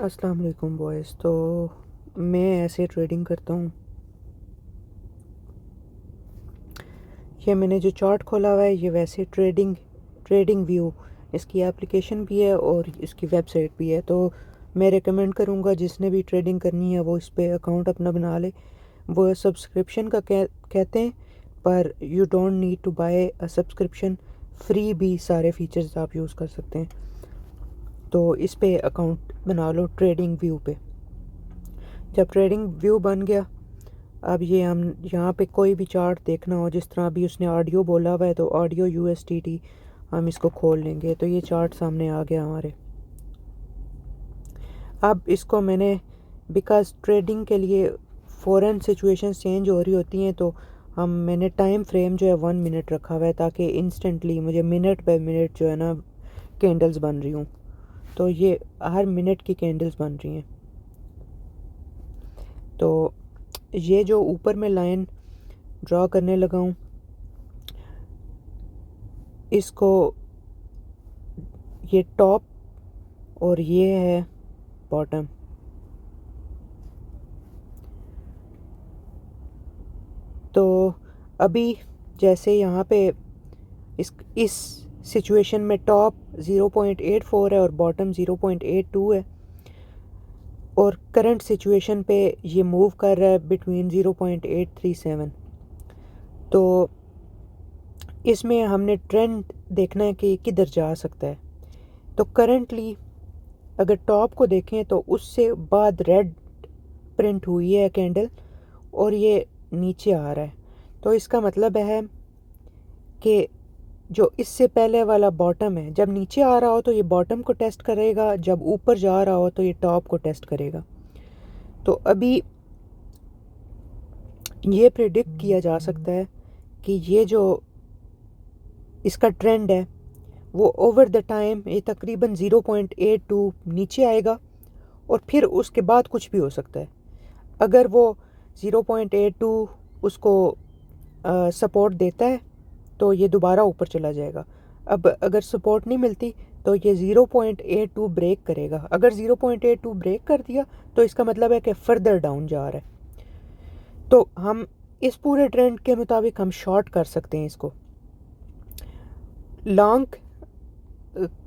अस्सलाम वालेकुम बॉयज़। तो मैं ऐसे ट्रेडिंग करता हूँ। ये मैंने जो चार्ट खोला हुआ है ये वैसे ट्रेडिंग ट्रेडिंग व्यू इसकी एप्लीकेशन भी है और इसकी वेबसाइट भी है। तो मैं रेकमेंड करूँगा जिसने भी ट्रेडिंग करनी है वो इस पे अकाउंट अपना बना ले। वो सब्सक्रिप्शन का कहते हैं, पर you don't need to buy a subscription. Free भी सारे फीचर्स आप यूज़ कर सकते हैं। तो इस पे अकाउंट बना लो ट्रेडिंग व्यू पे। जब ट्रेडिंग व्यू बन गया, अब ये हम यहाँ पे कोई भी चार्ट देखना हो, जिस तरह अभी उसने ऑडियो बोला हुआ है तो ऑडियो USDT हम इसको खोल लेंगे तो ये चार्ट सामने आ गया हमारे। अब इसको मैंने बिकॉज़ ट्रेडिंग के लिए फ़ौरन सिचुएशन चेंज हो रही होती हैं, तो मैंने टाइम फ्रेम जो है 1 मिनट रखा हुआ है ताकि इंस्टेंटली मुझे मिनट बाय मिनट जो है ना कैंडल्स बन रही हूँ। तो ये हर मिनट की कैंडल्स बन रही हैं। तो ये जो ऊपर में लाइन ड्रॉ करने लगा हूँ, इसको ये टॉप और ये है बॉटम। तो अभी जैसे यहाँ पे इस सिचुएशन में टॉप 0.84 है और बॉटम 0.82 है, और करंट सिचुएशन पे ये मूव कर रहा है बिटवीन 0.837। तो इसमें हमने ट्रेंड देखना है कि किधर जा सकता है। तो करंटली अगर टॉप को देखें तो उससे बाद रेड प्रिंट हुई है कैंडल और ये नीचे आ रहा है। तो इसका मतलब है कि जो इससे पहले वाला बॉटम है, जब नीचे आ रहा हो तो ये बॉटम को टेस्ट करेगा, जब ऊपर जा रहा हो तो ये टॉप को टेस्ट करेगा। तो अभी ये प्रिडिक्ट किया जा सकता है कि ये जो इसका ट्रेंड है वो ओवर द टाइम ये तकरीबन 0.82 नीचे आएगा और फिर उसके बाद कुछ भी हो सकता है। अगर वो 0.82 उसको सपोर्ट देता है तो ये दोबारा ऊपर चला जाएगा। अब अगर सपोर्ट नहीं मिलती तो ये 0.82 ब्रेक करेगा। अगर 0.82 ब्रेक कर दिया तो इसका मतलब है कि फर्दर डाउन जा रहा है। तो हम इस पूरे ट्रेंड के मुताबिक हम शॉर्ट कर सकते हैं इसको। लॉन्ग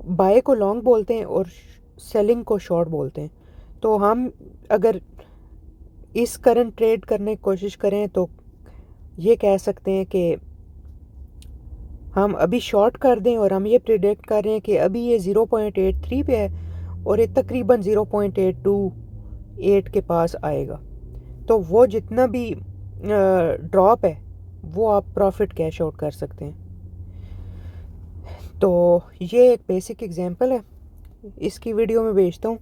बाय को लॉन्ग बोलते हैं और सेलिंग को शॉर्ट बोलते हैं। तो हम अगर इस करंट ट्रेड करने की कोशिश करें तो ये कह सकते हैं कि हम अभी शॉर्ट कर दें, और हम ये प्रिडिक्ट कर रहे हैं कि अभी ये 0.83 पे है और ये तकरीबन 0.828 के पास आएगा। तो वो जितना भी ड्रॉप है वो आप प्रॉफिट कैश आउट कर सकते हैं। तो ये एक बेसिक एग्जांपल है, इसकी वीडियो में भेजता हूँ,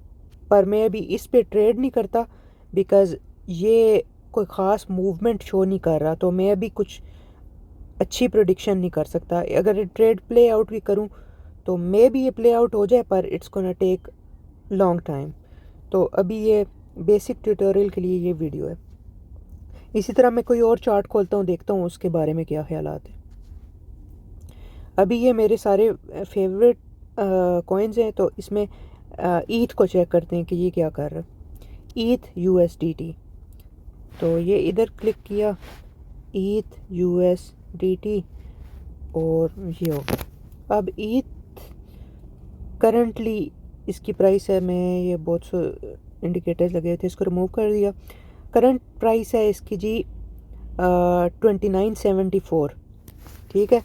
पर मैं अभी इस पे ट्रेड नहीं करता बिकॉज़ ये कोई ख़ास मूवमेंट शो नहीं कर रहा। तो मैं अभी कुछ अच्छी प्रेडिक्शन नहीं कर सकता। अगर ट्रेड प्ले आउट भी करूं तो मे भी ये प्ले आउट हो जाए, पर it's gonna take long time. तो अभी ये बेसिक ट्यूटोरियल के लिए ये वीडियो है। इसी तरह मैं कोई और चार्ट खोलता हूँ, देखता हूँ उसके बारे में क्या ख्यालात है। अभी ये मेरे सारे फेवरेट कॉइन्स हैं, तो इसमें ईथ को चेक करते हैं कि ये क्या कर रहा है। ईथ USDT, तो ये इधर क्लिक किया, ईथ USDT, और ये हो गया। अब ईथ करंटली इसकी प्राइस है, मैं ये बहुत से इंडिकेटर्स लगे थे इसको रिमूव कर दिया। करंट प्राइस है इसकी जी 2974। ठीक है,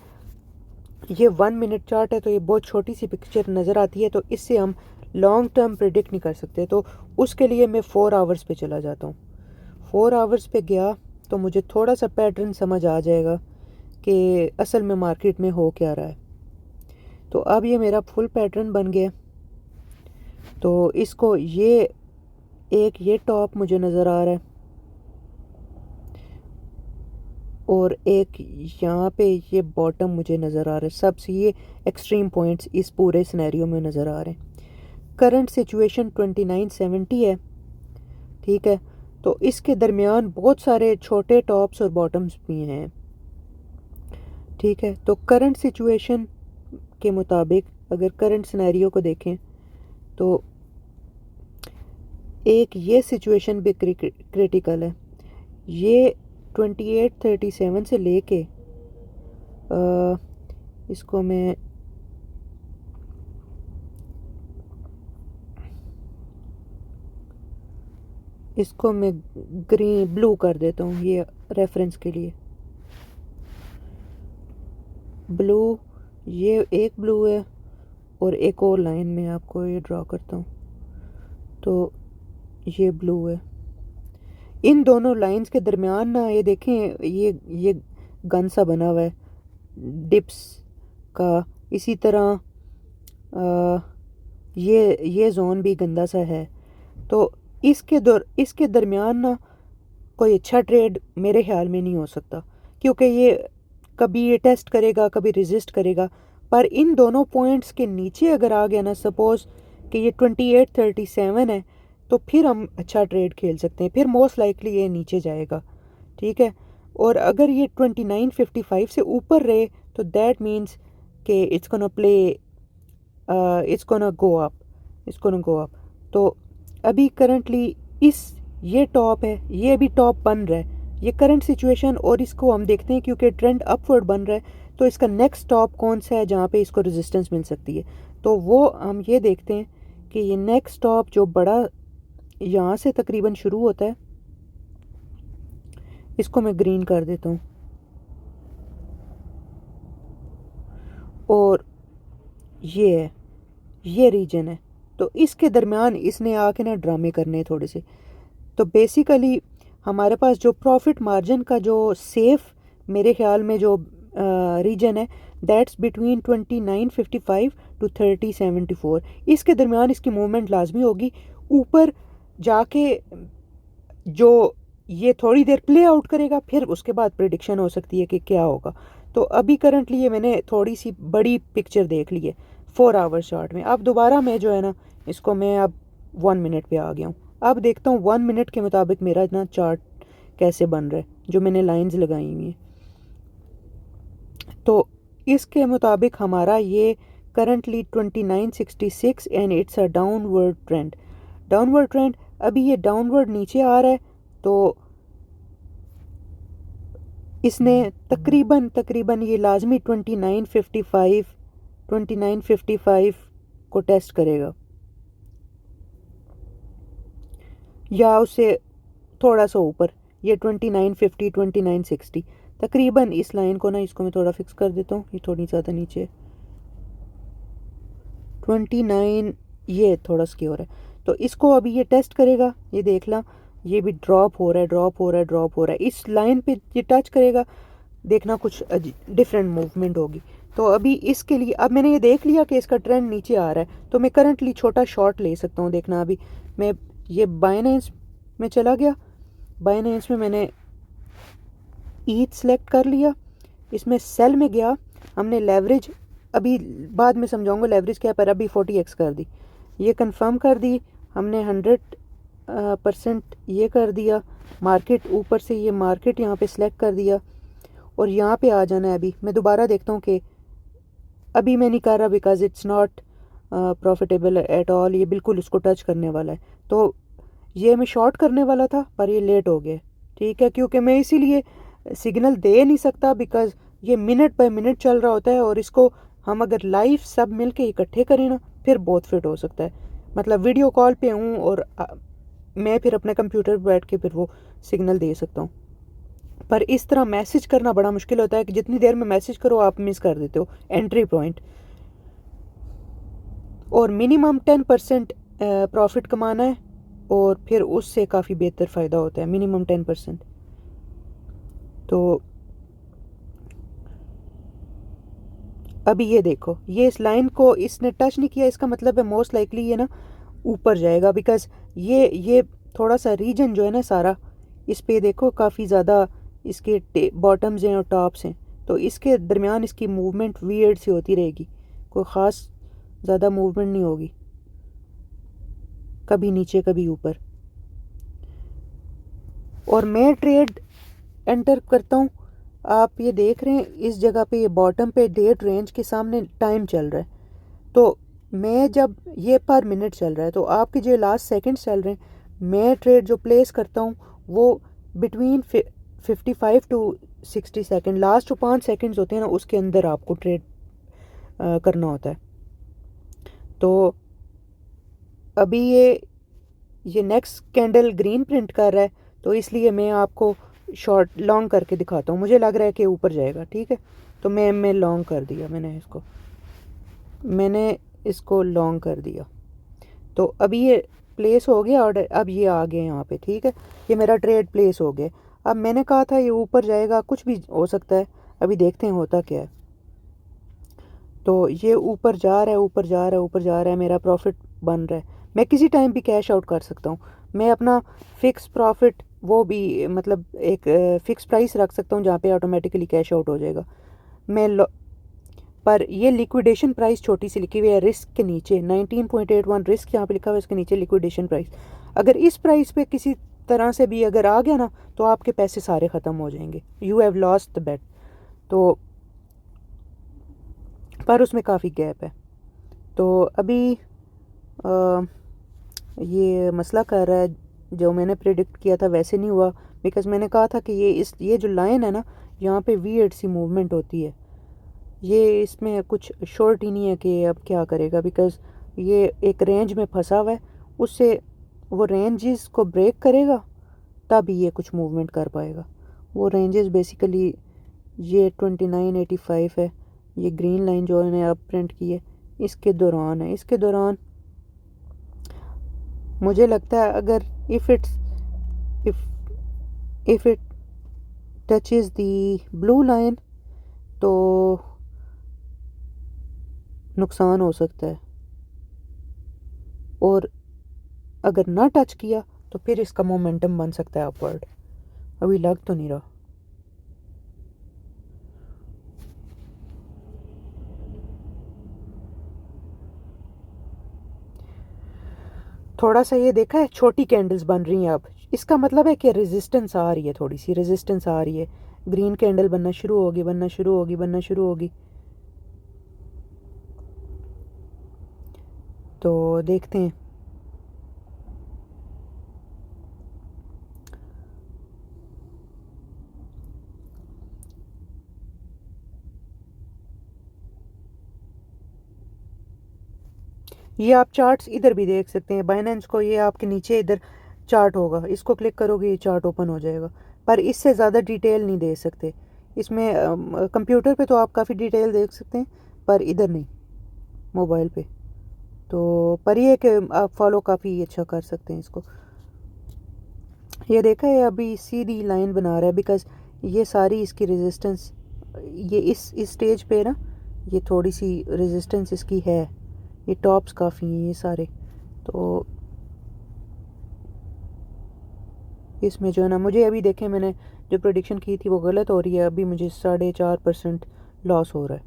ये 1 मिनट चार्ट है तो ये बहुत छोटी सी पिक्चर नज़र आती है, तो इससे हम लॉन्ग टर्म प्रिडिक्ट नहीं कर सकते। तो उसके लिए मैं 4 आवर्स पे चला जाता हूँ। 4 आवर्स पे गया तो मुझे थोड़ा सा पैटर्न समझ आ जाएगा कि असल में मार्केट में हो क्या रहा है। तो अब ये मेरा फुल पैटर्न बन गया। तो इसको ये टॉप मुझे नज़र आ रहा है और एक यहाँ पे ये बॉटम मुझे नज़र आ रहा है। सबसे ये एक्सट्रीम पॉइंट्स इस पूरे सिनेरियो में नज़र आ रहे हैं। करंट सिचुएशन 2970 है। ठीक है, तो इसके दरमियान बहुत सारे छोटे टॉप्स और बॉटम्स भी हैं। ठीक है, तो करंट सिचुएशन के मुताबिक अगर करंट सिनेरियो को देखें तो एक ये सिचुएशन भी क्रिटिकल है। ये 2837 से लेके इसको मैं ग्रीन ब्लू कर देता हूँ ये रेफरेंस के लिए। ब्लू, ये एक ब्लू है और एक और लाइन में आपको ये ड्रॉ करता हूँ, तो ये ब्लू है। इन दोनों लाइंस के दरमियान ना ये देखें, ये गन सा बना हुआ है डिप्स का। इसी तरह ये जोन भी गंदा सा है। तो इसके दरमियान ना कोई अच्छा ट्रेड मेरे ख्याल में नहीं हो सकता, क्योंकि ये कभी ये टेस्ट करेगा, कभी रेजिस्ट करेगा। पर इन दोनों पॉइंट्स के नीचे अगर आ गया ना, सपोज कि ये 2837 है, तो फिर हम अच्छा ट्रेड खेल सकते हैं। फिर मोस्ट लाइकली ये नीचे जाएगा, ठीक है। और अगर ये 2955 से ऊपर रहे तो दैट मीन्स कि इट्स गोना गो अप। तो अभी करंटली ये टॉप है, ये अभी टॉप बन रहा है, ये करंट सिचुएशन। और इसको हम देखते हैं क्योंकि ट्रेंड अपवर्ड बन रहा है, तो इसका नेक्स्ट टॉप कौन सा है जहाँ पे इसको रेजिस्टेंस मिल सकती है। तो वो हम ये देखते हैं कि ये नेक्स्ट टॉप जो बड़ा यहाँ से तकरीबन शुरू होता है, इसको मैं ग्रीन कर देता हूँ। और ये रीजन है, तो इसके दरमियान इसने आके ना ड्रामे करने थोड़े से। तो बेसिकली हमारे पास जो प्रॉफिट मार्जिन का जो सेफ मेरे ख्याल में जो रीजन है, दैट्स बिटवीन 2955 टू 3074। इसके दरमियान इसकी मूवमेंट लाजमी होगी। ऊपर जाके जो ये थोड़ी देर प्ले आउट करेगा, फिर उसके बाद प्रिडिक्शन हो सकती है कि क्या होगा। तो अभी करंटली ये मैंने थोड़ी सी बड़ी पिक्चर देख ली है 4 आवर चार्ट में। अब दोबारा मैं जो है ना, इसको मैं अब 1 मिनट पे आ गया हूँ। अब देखता हूँ 1 मिनट के मुताबिक मेरा इतना चार्ट कैसे बन रहा है, जो मैंने लाइंस लगाई हुई हैं। तो इसके मुताबिक हमारा ये currently 2966 and it's a downward trend. अभी ये डाउनवर्ड नीचे आ रहा है, तो इसने तकरीबन ये लाजमी 2955 को टेस्ट करेगा, या उससे थोड़ा सा ऊपर, ये 2950 2960 तकरीबन। इस लाइन को ना, इसको मैं थोड़ा फिक्स कर देता हूँ, ये थोड़ी ज़्यादा नीचे 29, ये थोड़ा सिक्योर है। तो इसको अभी ये टेस्ट करेगा, ये देख ला, ये भी ड्रॉप हो रहा है। इस लाइन पे ये टच करेगा, देखना कुछ डिफरेंट मूवमेंट होगी। तो अभी इसके लिए अब मैंने ये देख लिया कि इसका ट्रेंड नीचे आ रहा है, तो मैं करंटली छोटा शॉर्ट ले सकता हूँ। देखना अभी मैं ये बाइनेंस में चला गया, बाइनेंस में मैंने ईथ सेलेक्ट कर लिया, इसमें सेल में गया, हमने लेवरेज, अभी बाद में समझाऊंगा लेवरेज क्या, पर अभी 40x कर दी, ये कंफर्म कर दी हमने 100% ये कर दिया। मार्केट ऊपर से, ये मार्केट यहाँ पे सिलेक्ट कर दिया और यहाँ पे आ जाना है। अभी मैं दोबारा देखता हूँ कि अभी मैं नहीं कर रहा, because it's not profitable at all. ये बिल्कुल उसको टच करने वाला है, तो ये मैं शॉर्ट करने वाला था, पर ये लेट हो गया, ठीक है, क्योंकि मैं इसीलिए सिग्नल दे नहीं सकता, बिकॉज ये मिनट बाय मिनट चल रहा होता है। और इसको हम अगर लाइव सब मिल के इकट्ठे करें ना, फिर बहुत फिट हो सकता है। मतलब वीडियो कॉल पे हूँ और मैं फिर अपने कंप्यूटर पर बैठ के फिर वो सिग्नल दे सकता हूँ। पर इस तरह मैसेज करना बड़ा मुश्किल होता है कि जितनी देर में मैसेज करो आप मिस कर देते हो एंट्री पॉइंट। और मिनिमम 10% प्रॉफिट कमाना है, और फिर उससे काफ़ी बेहतर फ़ायदा होता है, मिनिमम 10%। तो अभी ये देखो, ये इस लाइन को इसने टच नहीं किया, इसका मतलब है मोस्ट लाइकली ये ना ऊपर जाएगा, बिकॉज ये थोड़ा सा रीजन जो है ना सारा, इस पे देखो काफ़ी ज़्यादा इसके बॉटम्स हैं और टॉप्स हैं, तो इसके दरमियान इसकी मूवमेंट वियर्ड सी होती रहेगी, कोई ख़ास ज़्यादा मूवमेंट नहीं होगी, कभी नीचे कभी ऊपर। और मैं ट्रेड एंटर करता हूँ, आप ये देख रहे हैं इस जगह पे, ये बॉटम पे डेट रेंज के सामने टाइम चल रहा है। तो मैं जब ये पर मिनट चल रहा है, तो आपके जो लास्ट सेकंड चल रहे हैं मैं ट्रेड जो प्लेस करता हूँ वो बिटवीन 55 to 60 सेकेंड, लास्ट जो 5 सेकेंड्स होते हैं ना उसके अंदर आपको ट्रेड करना होता है। तो अभी ये नेक्स्ट कैंडल ग्रीन प्रिंट कर रहा है, तो इसलिए मैं आपको शॉर्ट लॉन्ग करके दिखाता हूँ। मुझे लग रहा है कि ऊपर जाएगा, ठीक है, तो मैं लॉन्ग कर दिया, मैंने इसको लॉन्ग कर दिया। तो अभी ये प्लेस हो गया और अब ये आ गया यहाँ पे, ठीक है, ये मेरा ट्रेड प्लेस हो गया। अब मैंने कहा था ये ऊपर जाएगा, कुछ भी हो सकता है, अभी देखते हैं होता क्या है। तो ये ऊपर जा रहा है, ऊपर जा रहा है, ऊपर जा रहा है, मेरा प्रॉफिट बन रहा है। मैं किसी टाइम भी कैश आउट कर सकता हूँ। मैं अपना फिक्स प्रॉफिट वो भी मतलब एक फ़िक्स प्राइस रख सकता हूँ जहाँ पे ऑटोमेटिकली कैश आउट हो जाएगा। मैं पर ये लिक्विडेशन प्राइस छोटी सी लिखी हुई है रिस्क के नीचे, 19.81 रिस्क यहाँ पे लिखा हुआ है, इसके नीचे लिक्विडेशन प्राइस। अगर इस प्राइस पे किसी तरह से भी अगर आ गया ना तो आपके पैसे सारे ख़त्म हो जाएंगे, यू हैव लॉस्ट द बेट। तो पर उसमें काफ़ी गैप है। तो अभी आ, ये मसला कर रहा है, जो मैंने प्रिडिक्ट किया था वैसे नहीं हुआ, बिकॉज़ मैंने कहा था कि ये जो लाइन है ना यहाँ पे वी सी मूवमेंट होती है। ये इसमें कुछ श्योरिटी ही नहीं है कि अब क्या करेगा, बिकॉज़ ये एक रेंज में फंसा हुआ है, उससे वो रेंजेस को ब्रेक करेगा तब ये कुछ मूवमेंट कर पाएगा। वो रेंजेस बेसिकली ये 2985 है, ये ग्रीन लाइन जो इन्हें अब प्रिंट की है इसके दौरान है। इसके दौरान मुझे लगता है अगर if it touches the blue line तो नुकसान हो सकता है, और अगर ना टच किया तो फिर इसका मोमेंटम बन सकता है अपवर्ड। अभी लग तो नहीं रहा। थोड़ा सा ये देखा है छोटी कैंडल्स बन रही हैं अब, इसका मतलब है कि रेजिस्टेंस आ रही है, थोड़ी सी रेजिस्टेंस आ रही है। ग्रीन कैंडल बनना शुरू होगी, बनना शुरू होगी, बनना शुरू होगी। तो देखते हैं। ये आप चार्ट्स इधर भी देख सकते हैं, बाइनेंस को ये आपके नीचे इधर चार्ट होगा, इसको क्लिक करोगे ये चार्ट ओपन हो जाएगा। पर इससे ज़्यादा डिटेल नहीं दे सकते इसमें। कंप्यूटर पे तो आप काफ़ी डिटेल देख सकते हैं, पर इधर नहीं, मोबाइल पे। तो पर ये कि आप फॉलो काफ़ी अच्छा कर सकते हैं इसको। ये देखा है अभी सीधी लाइन बना रहा है, बिकॉज़ ये सारी इसकी रेजिस्टेंस, ये इस स्टेज पे ना ये थोड़ी सी रेजिस्टेंस इसकी है, ये टॉप्स काफ़ी हैं ये सारे। तो इसमें जो है ना, मुझे अभी देखें मैंने जो प्रोडिक्शन की थी वो गलत हो रही है, अभी मुझे 4.5% लॉस हो रहा है।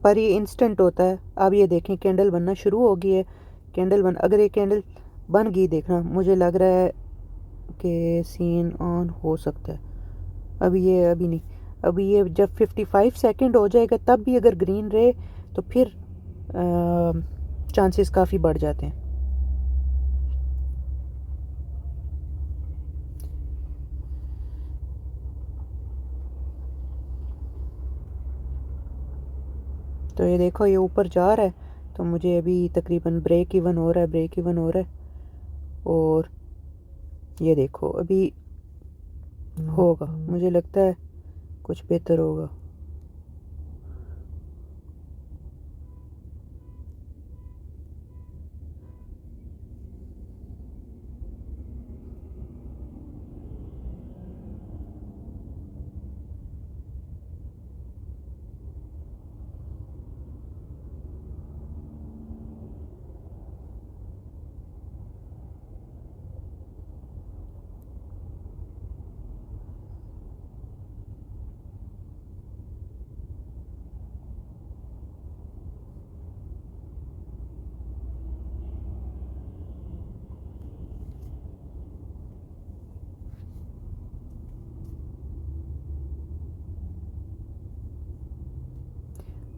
पर ये इंस्टेंट होता है। अब ये देखें कैंडल बनना शुरू हो गई है, अगर ये कैंडल बन गई, देखना मुझे लग रहा है कि सीन ऑन हो सकता है। अभी नहीं, अभी ये जब 55 सेकंड हो जाएगा तब भी अगर ग्रीन रहे तो फिर चांसेस काफ़ी बढ़ जाते हैं। तो ये देखो ये ऊपर जा रहा है, तो मुझे अभी तकरीबन ब्रेक इवन हो रहा है, और ये देखो अभी होगा, मुझे लगता है कुछ बेहतर होगा।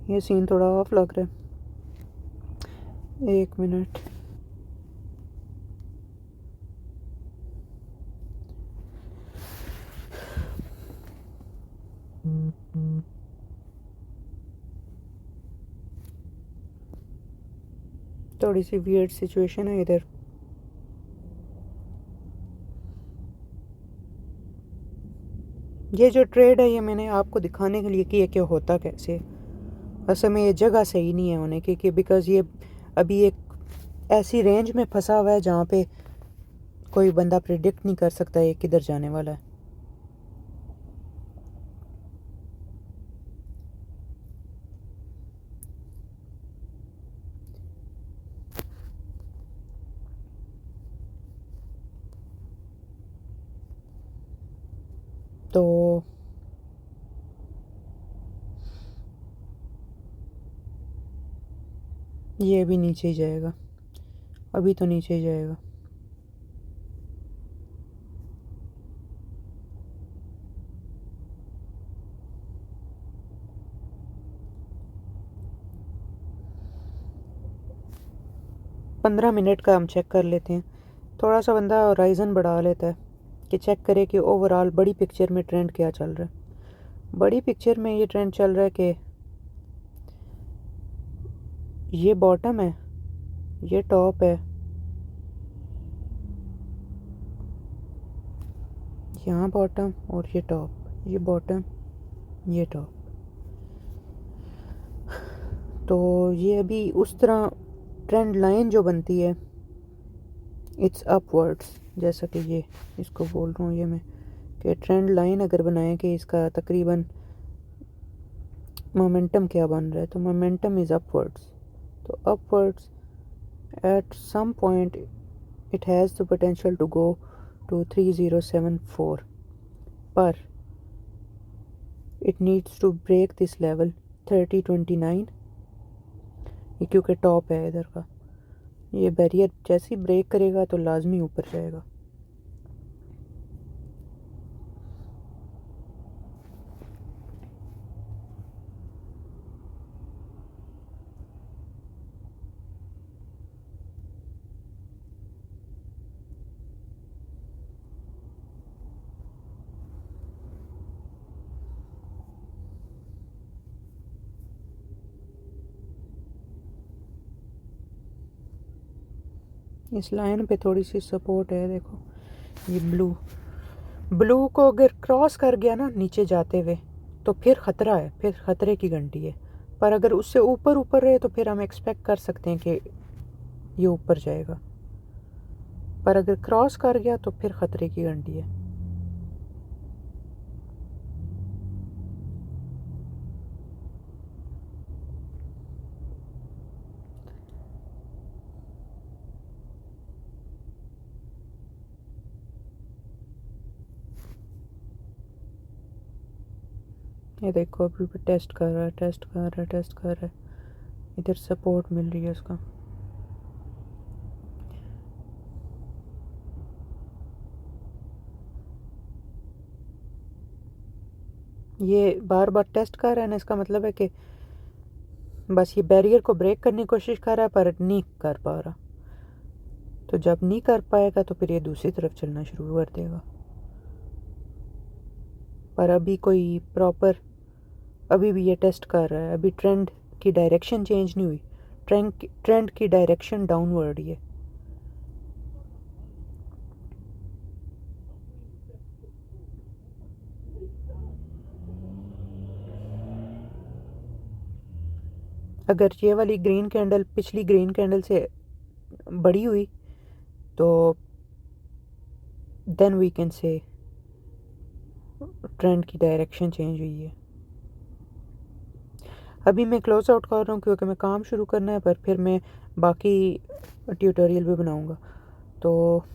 ये सीन थोड़ा ऑफ लग रहा है, 1 मिनट। थोड़ी सी वियर्ड सिचुएशन है इधर। ये जो ट्रेड है ये मैंने आपको दिखाने के लिए किया कि होता कैसे। असल में ये जगह सही नहीं है होने की, कि बिकॉज़ ये अभी एक ऐसी रेंज में फंसा हुआ है जहाँ पे कोई बंदा प्रिडिक्ट नहीं कर सकता ये किधर जाने वाला है। तो ये अभी नीचे ही जाएगा, अभी तो नीचे ही जाएगा। पंद्रह मिनट का हम चेक कर लेते हैं। थोड़ा सा बंदा होराइज़न बढ़ा लेता है कि चेक करे कि ओवरऑल बड़ी पिक्चर में ट्रेंड क्या चल रहा है। बड़ी पिक्चर में ये ट्रेंड चल रहा है कि ये बॉटम है, ये टॉप है, यहाँ बॉटम और ये टॉप, ये बॉटम, ये टॉप। तो ये अभी उस तरह ट्रेंड लाइन जो बनती है इट्स अपवर्ड्स, जैसा कि ये इसको बोल रहा हूँ ये मैं, कि ट्रेंड लाइन अगर बनाएं कि इसका तकरीबन मोमेंटम क्या बन रहा है, तो मोमेंटम इज़ अपवर्ड्स। तो upwards at some point it has the potential to go to 3074, पर it needs to break this level 3029। ये क्योंकि टॉप है इधर का, ये बैरियर जैसे ही ब्रेक करेगा तो लाजमी ऊपर जाएगा। इस लाइन पे थोड़ी सी सपोर्ट है, देखो ये ब्लू को अगर क्रॉस कर गया ना नीचे जाते हुए तो फिर ख़तरा है, फिर ख़तरे की घंटी है। पर अगर उससे ऊपर ऊपर रहे तो फिर हम एक्सपेक्ट कर सकते हैं कि ये ऊपर जाएगा। पर अगर क्रॉस कर गया तो फिर ख़तरे की घंटी है। ये देखो अभी भी टेस्ट कर रहा है, टेस्ट कर रहा है, टेस्ट कर रहा है, इधर सपोर्ट मिल रही है उसका। ये बार बार टेस्ट कर रहा है ना, इसका मतलब है कि बस ये बैरियर को ब्रेक करने की कोशिश कर रहा है पर नहीं कर पा रहा। तो जब नहीं कर पाएगा तो फिर ये दूसरी तरफ चलना शुरू कर देगा। पर अभी कोई प्रॉपर, अभी भी ये टेस्ट कर रहा है, अभी ट्रेंड की डायरेक्शन चेंज नहीं हुई, ट्रेंड की डायरेक्शन डाउनवर्ड ही है। अगर ये वाली ग्रीन कैंडल पिछली ग्रीन कैंडल से बड़ी हुई तो then we can say trend की डायरेक्शन चेंज हुई है। अभी मैं क्लोज आउट कर रहा हूँ क्योंकि मैं काम शुरू करना है, पर फिर मैं बाकी ट्यूटोरियल भी बनाऊँगा। तो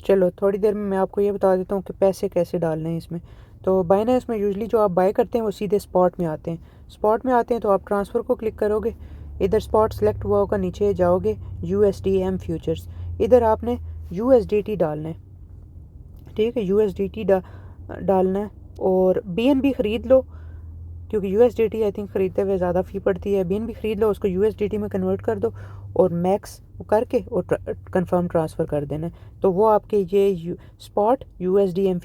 चलो थोड़ी देर में मैं आपको ये बता देता हूँ कि पैसे कैसे डालने हैं इसमें। तो बाइनेंस में यूजली जो आप बाय करते हैं वो सीधे स्पॉट में आते हैं। स्पॉट में आते हैं तो आप ट्रांसफ़र को क्लिक करोगे इधर स्पॉट सेलेक्ट हुआ होगा, नीचे जाओगे USDM फ्यूचर्स, इधर आपने USDT डालना है, ठीक है, USDT डालना है। और BNB ख़रीद लो, क्योंकि USDT आई थिंक ख़रीदते हुए ज़्यादा फ़ी पड़ती है। BNB ख़रीद लो, उसको USDT में कन्वर्ट कर दो और मैक्स करके और कंफर्म ट्रांसफ़र कर देना है। तो वो आपके ये स्पॉट USDM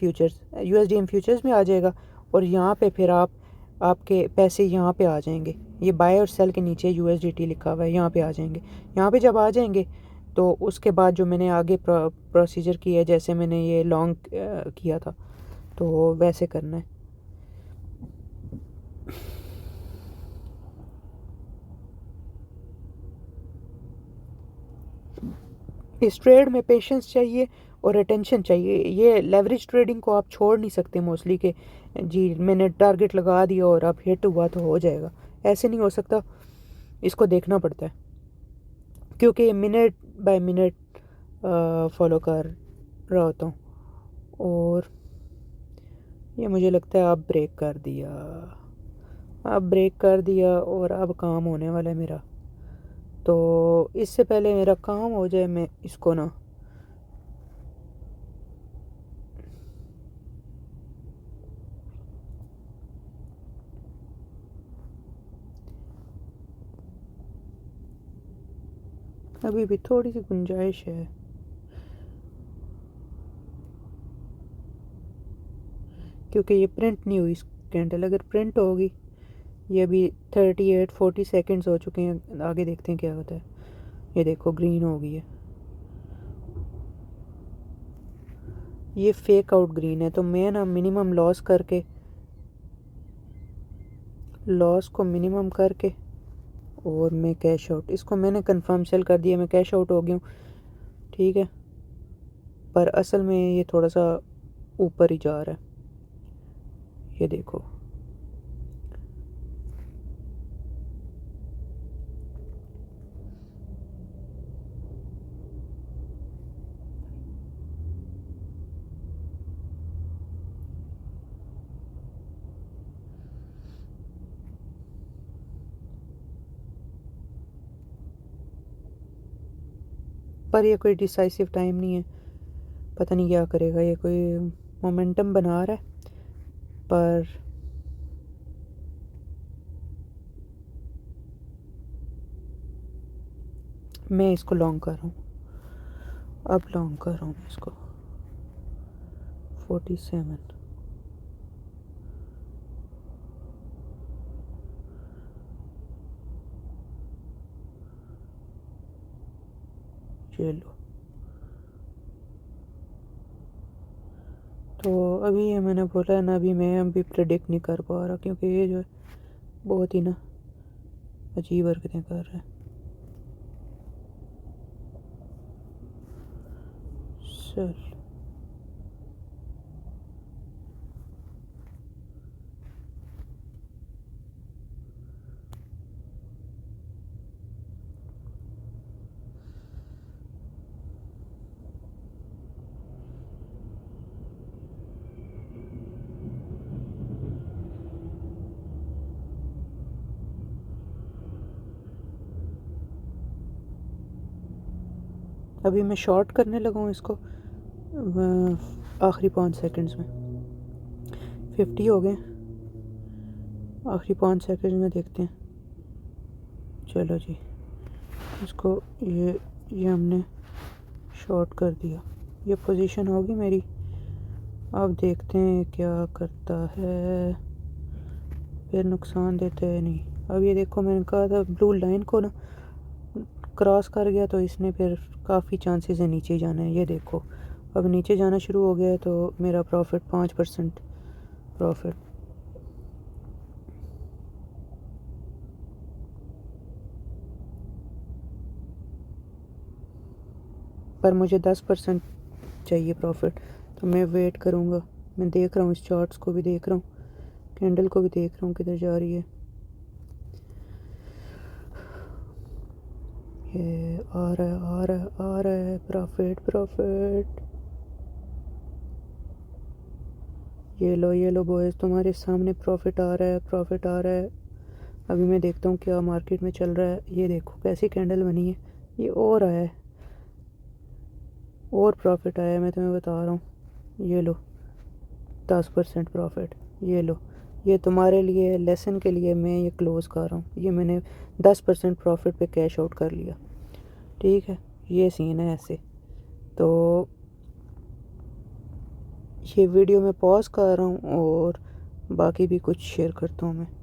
फ्यूचर्स में आ जाएगा। और यहाँ पे फिर आपके पैसे यहाँ पे आ जाएंगे, ये बाय और सेल के नीचे USDT लिखा हुआ है, यहाँ पे आ जाएंगे। यहाँ पे जब आ जाएंगे तो उसके बाद जो मैंने आगे प्रोसीजर किया है, जैसे मैंने ये लॉन्ग किया था, तो वैसे करना है। इस ट्रेड में पेशेंस चाहिए और अटेंशन चाहिए। ये लेवरेज ट्रेडिंग को आप छोड़ नहीं सकते मोस्टली कि जी मैंने टारगेट लगा दिया और अब हिट हुआ तो हो जाएगा, ऐसे नहीं हो सकता। इसको देखना पड़ता है, क्योंकि मिनट बाय मिनट फॉलो कर रहा होता हूँ। और ये मुझे लगता है अब ब्रेक कर दिया, और अब काम होने वाला है मेरा। तो इससे पहले मेरा काम हो जाए, मैं इसको ना अभी भी थोड़ी सी गुंजाइश है। क्योंकि ये प्रिंट नहीं हुई कैंडल, अगर प्रिंट होगी, ये अभी 38-40 सेकंड्स हो चुके हैं, आगे देखते हैं क्या होता है। ये देखो ग्रीन हो गई है, ये फेक आउट ग्रीन है। तो मैं ना मिनिमम लॉस को मिनिमम करके और मैं कैश आउट, इसको मैंने कंफर्म सेल कर दिया, मैं कैश आउट हो गया हूँ, ठीक है। पर असल में ये थोड़ा सा ऊपर ही जा रहा है, ये देखो। पर ये कोई डिसाइसिव टाइम नहीं है, पता नहीं क्या करेगा। ये कोई मोमेंटम बना रहा है, पर मैं इसको लॉन्ग कर रहा हूँ, अब लॉन्ग कर रहा हूँ मैं इसको 47। चलो, तो अभी ये मैंने बोला है ना, अभी मैं अभी प्रेडिक्ट नहीं कर पा रहा, क्योंकि ये जो है बहुत ही ना अजीब हरकतें कर रहा है। चल, अभी मैं शॉर्ट करने लगा हूँ इसको आखिरी 5 सेकंड्स में। 50 हो गए, आखिरी 5 सेकंड्स में देखते हैं। चलो जी, इसको ये हमने शॉर्ट कर दिया, ये पोजीशन होगी मेरी। अब देखते हैं क्या करता है, फिर नुकसान देता है नहीं। अब ये देखो, मैंने कहा था ब्लू लाइन को ना क्रॉस कर गया, तो इसने फिर काफ़ी चांसेस है नीचे जाना है। ये देखो अब नीचे जाना शुरू हो गया है, तो मेरा प्रॉफिट 5% प्रॉफिट। पर मुझे 10% चाहिए प्रॉफिट, तो मैं वेट करूँगा। मैं देख रहा हूँ, इस चार्ट्स को भी देख रहा हूँ, कैंडल को भी देख रहा हूँ किधर जा रही है। ये आ रहा है, आ रहा है, आ रहा है, प्रॉफिट प्रॉफिट। ये लो बॉयज़, तुम्हारे सामने प्रॉफिट आ रहा है, प्रॉफिट आ रहा है। अभी मैं देखता हूँ क्या मार्केट में चल रहा है। ये देखो कैसी कैंडल बनी है, ये और आया है, और प्रॉफिट आया है, मैं तुम्हें बता रहा हूँ। ये लो 10% प्रॉफिट, ये लो, ये तुम्हारे लिए लेसन के लिए मैं ये क्लोज़ कर रहा हूँ। ये मैंने 10% प्रॉफिट पे कैश आउट कर लिया। ठीक है, ये सीन है ऐसे। तो ये वीडियो मैं पॉज कर रहा हूँ और बाकी भी कुछ शेयर करता हूँ मैं।